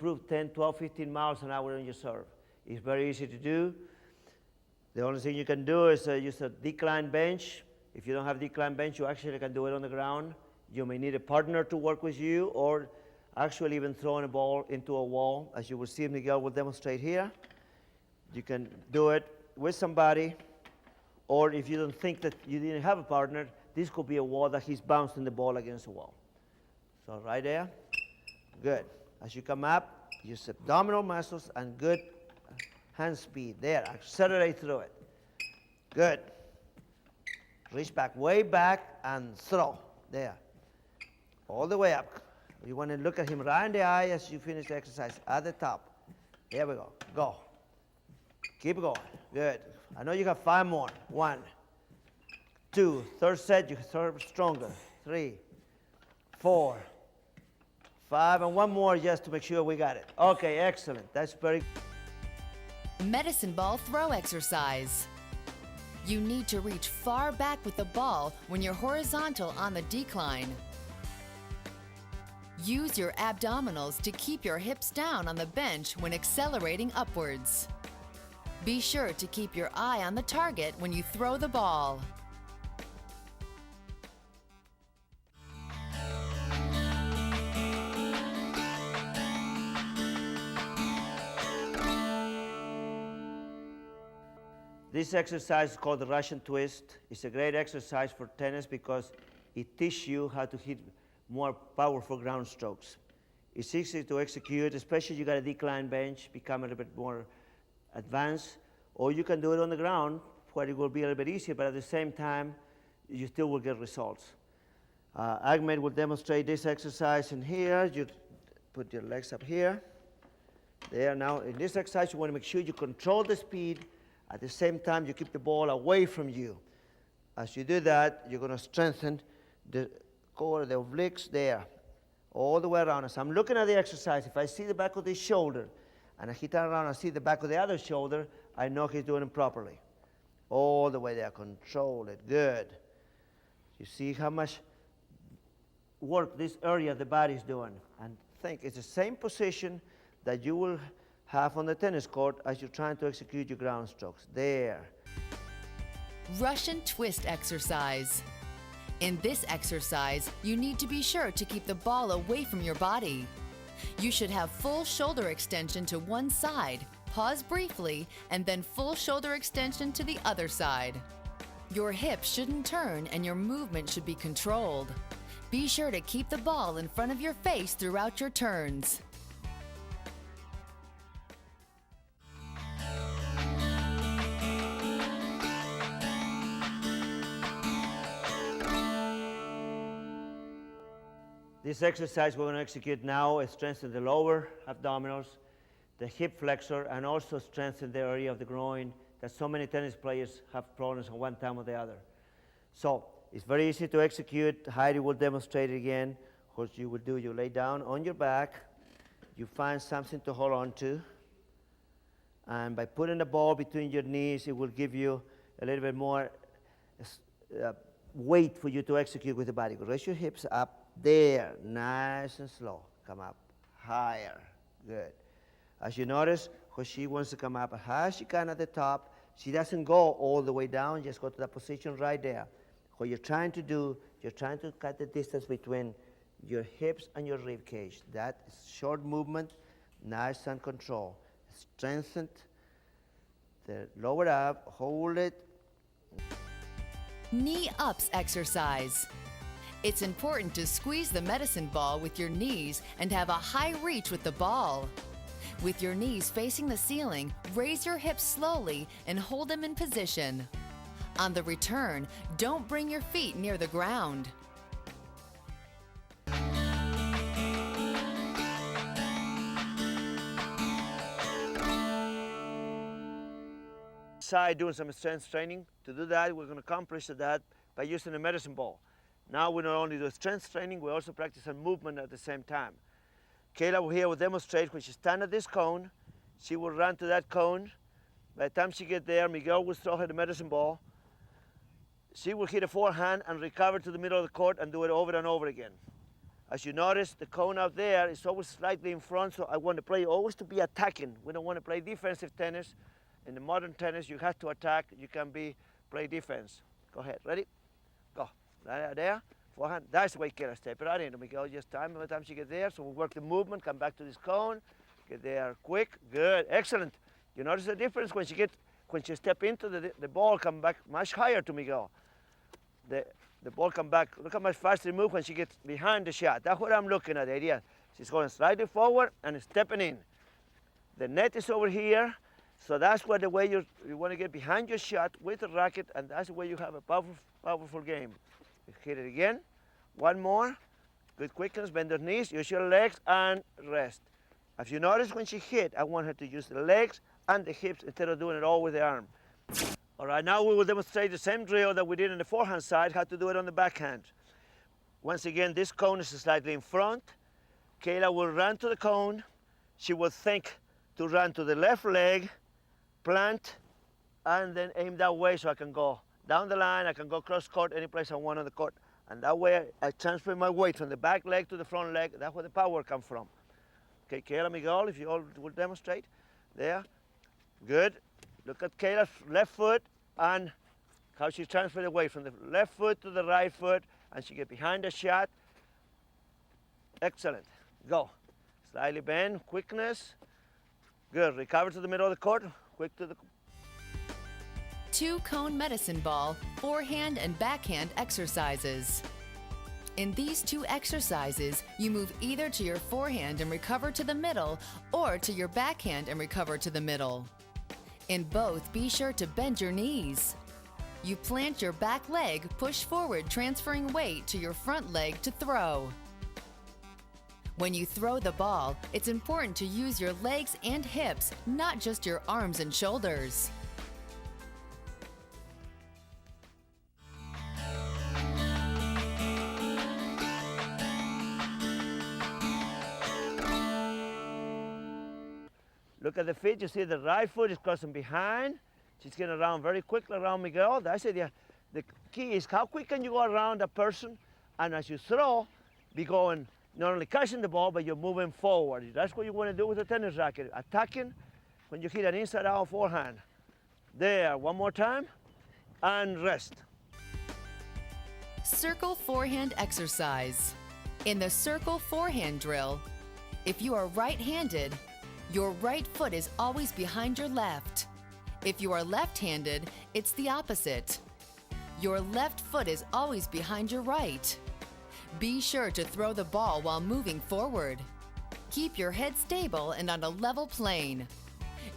improve 10, 12, 15 miles an hour on your serve. It's very easy to do. The only thing you can do is use a decline bench. If you don't have decline bench, you actually can do it on the ground. You may need a partner to work with you, or actually even throwing a ball into a wall, as you will see Miguel will demonstrate here. You can do it with somebody, or if you don't think that you didn't have a partner, this could be a wall that he's bouncing the ball against the wall. So right there, good. As you come up, use abdominal muscles and good hand speed. There, accelerate through it. Good. Reach back, way back, and throw. There. All the way up. You want to look at him right in the eye as you finish the exercise, at the top. There we go. Go. Keep going. Good. I know you got 5 more. 1, 2, third set, you serve stronger. 3, 4, 5, and 1 more just to make sure we got it. Okay, excellent. That's very Medicine ball throw exercise. You need to reach far back with the ball when you're horizontal on the decline. Use your abdominals to keep your hips down on the bench when accelerating upwards. Be sure to keep your eye on the target when you throw the ball. This exercise is called the Russian twist. It's a great exercise for tennis because it teaches you how to hit more powerful ground strokes. It's easy to execute, especially if you got a decline bench, become a little bit more advanced, or you can do it on the ground where it will be a little bit easier, but at the same time, you still will get results. Ahmed will demonstrate this exercise in here. You put your legs up here. There, now in this exercise, you want to make sure you control the speed. At the same time, you keep the ball away from you. As you do that, you're going to strengthen the core, the obliques there, all the way around. As I'm looking at the exercise, if I see the back of this shoulder, and he turn around and see the back of the other shoulder, I know he's doing it properly. All the way there, control it, good. You see how much work this area of the body is doing. And think, it's the same position that you will have on the tennis court as you're trying to execute your ground strokes. There. Russian twist exercise. In this exercise, you need to be sure to keep the ball away from your body. You should have full shoulder extension to one side, pause briefly, and then full shoulder extension to the other side. Your hips shouldn't turn and your movement should be controlled. Be sure to keep the ball in front of your face throughout your turns. This exercise we're going to execute now is strengthen the lower abdominals, the hip flexor, and also strengthen the area of the groin that so many tennis players have problems on one time or the other. So it's very easy to execute. Heidi will demonstrate it again. What you will do, you lay down on your back, you find something to hold on to, and by putting the ball between your knees, it will give you a little bit more weight for you to execute with the body. Raise your hips up. There, nice and slow. Come up higher. Good. As you notice, when she wants to come up as high as she can at the top, she doesn't go all the way down, just go to that position right there. What you're trying to do, you're trying to cut the distance between your hips and your rib cage. That is short movement, nice and control. Strengthen the lower ab, hold it. Knee ups exercise. It's important to squeeze the medicine ball with your knees and have a high reach with the ball. With your knees facing the ceiling, raise your hips slowly and hold them in position. On the return, don't bring your feet near the ground. Side doing some strength training. To do that, we're going to accomplish that by using a medicine ball. Now we not only do strength training, we also practice some movement at the same time. Kayla here will demonstrate when she stands at this cone, she will run to that cone. By the time she gets there, Miguel will throw her the medicine ball. She will hit a forehand and recover to the middle of the court and do it over and over again. As you notice, the cone out there is always slightly in front, so I want to play always to be attacking. We don't want to play defensive tennis. In the modern tennis, you have to attack. You can play defense. Go ahead. Ready? Go. There. Forehand. That's the way Kayla step it right in. Miguel, just time by the time she gets there. So we work the movement, come back to this cone, get there quick. Good. Excellent. You notice the difference when she step into the ball, come back much higher to Miguel. The ball come back. Look how much faster it moves when she gets behind the shot. That's what I'm looking at, the idea. She's going slightly forward and stepping in. The net is over here, so that's what the way you want to get behind your shot with the racket, and that's the way you have a powerful game. You hit it again. One more. Good quickness, bend your knees, use your legs, and rest. As you notice when she hit, I want her to use the legs and the hips instead of doing it all with the arm. All right, now we will demonstrate the same drill that we did on the forehand side, how to do it on the backhand. Once again, this cone is slightly in front. Kayla will run to the cone. She will think to run to the left leg, plant, and then aim that way so I can go down the line. I can go cross court any place I want on the court. And that way I transfer my weight from the back leg to the front leg. That's where the power comes from. Okay, Kayla, Miguel, if you all will demonstrate. There. Good. Look at Kayla's left foot and how she transferred away from the left foot to the right foot, and she get behind the shot. Excellent. Go. Slightly bend, quickness. Good. Recover to the middle of the court. Quick to the... Two-cone medicine ball, forehand and backhand exercises. In these two exercises, you move either to your forehand and recover to the middle, or to your backhand and recover to the middle. In both, be sure to bend your knees. You plant your back leg, push forward, transferring weight to your front leg to throw. When you throw the ball, it's important to use your legs and hips, not just your arms and shoulders. Look at the feet. You see the right foot is crossing behind. She's getting around very quickly around Miguel. That's it. The key is how quick can you go around a person, and as you throw, be going not only catching the ball, but you're moving forward. That's what you want to do with a tennis racket. Attacking when you hit an inside-out forehand. There, one more time, and rest. Circle forehand exercise. In the circle forehand drill, if you are right-handed, your right foot is always behind your left. If you are left-handed, it's the opposite. Your left foot is always behind your right. Be sure to throw the ball while moving forward. Keep your head stable and on a level plane.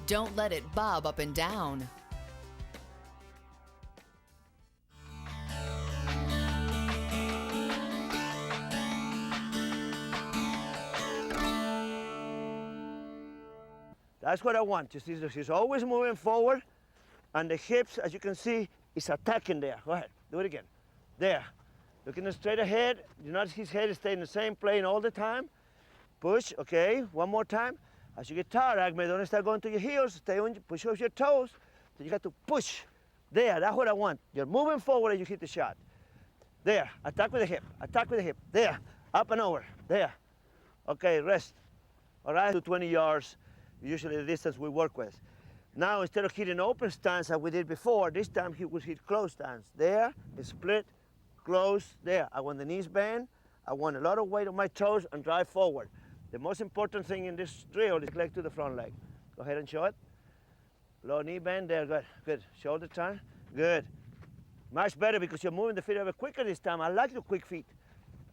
Don't let it bob up and down. That's what I want. You see, she's always moving forward, and the hips, as you can see, is attacking there. Go ahead, do it again. There, looking straight ahead. You notice his head is staying in the same plane all the time. Push, okay, one more time. As you get tired, Ahmed, don't start going to your heels. Stay on, push off your toes. So you got to push. There, that's what I want. You're moving forward and you hit the shot. There, attack with the hip, attack with the hip. There, up and over, there. Okay, rest. All right, to 20 yards. Usually the distance we work with. Now, instead of hitting open stance as we did before, this time he will hit close stance. There, split, close, there. I want the knees bent. I want a lot of weight on my toes and drive forward. The most important thing in this drill is leg to the front leg. Go ahead and show it. Low knee bend, there, good, good. Shoulder turn, good. Much better because you're moving the feet a bit quicker this time. I like the quick feet.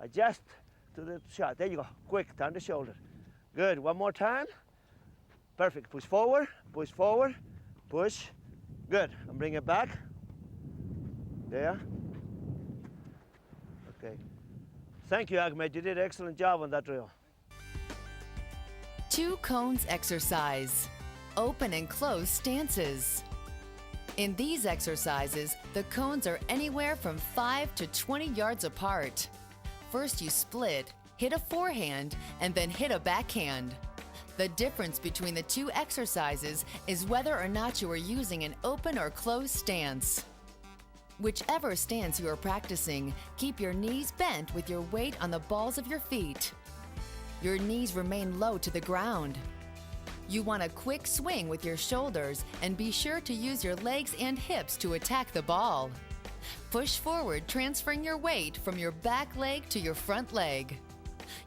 Adjust to the shot. There you go, quick, turn the shoulder. Good, one more time. Perfect. Push forward, push forward, push. Good. And bring it back. There. Okay. Thank you, Ahmed. You did an excellent job on that drill. Two cones exercise. Open and close stances. In these exercises, the cones are anywhere from 5 to 20 yards apart. First you split, hit a forehand, and then hit a backhand. The difference between the two exercises is whether or not you are using an open or closed stance. Whichever stance you are practicing, keep your knees bent with your weight on the balls of your feet. Your knees remain low to the ground. You want a quick swing with your shoulders and be sure to use your legs and hips to attack the ball. Push forward, transferring your weight from your back leg to your front leg.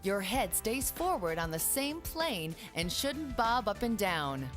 Your head stays forward on the same plane and shouldn't bob up and down.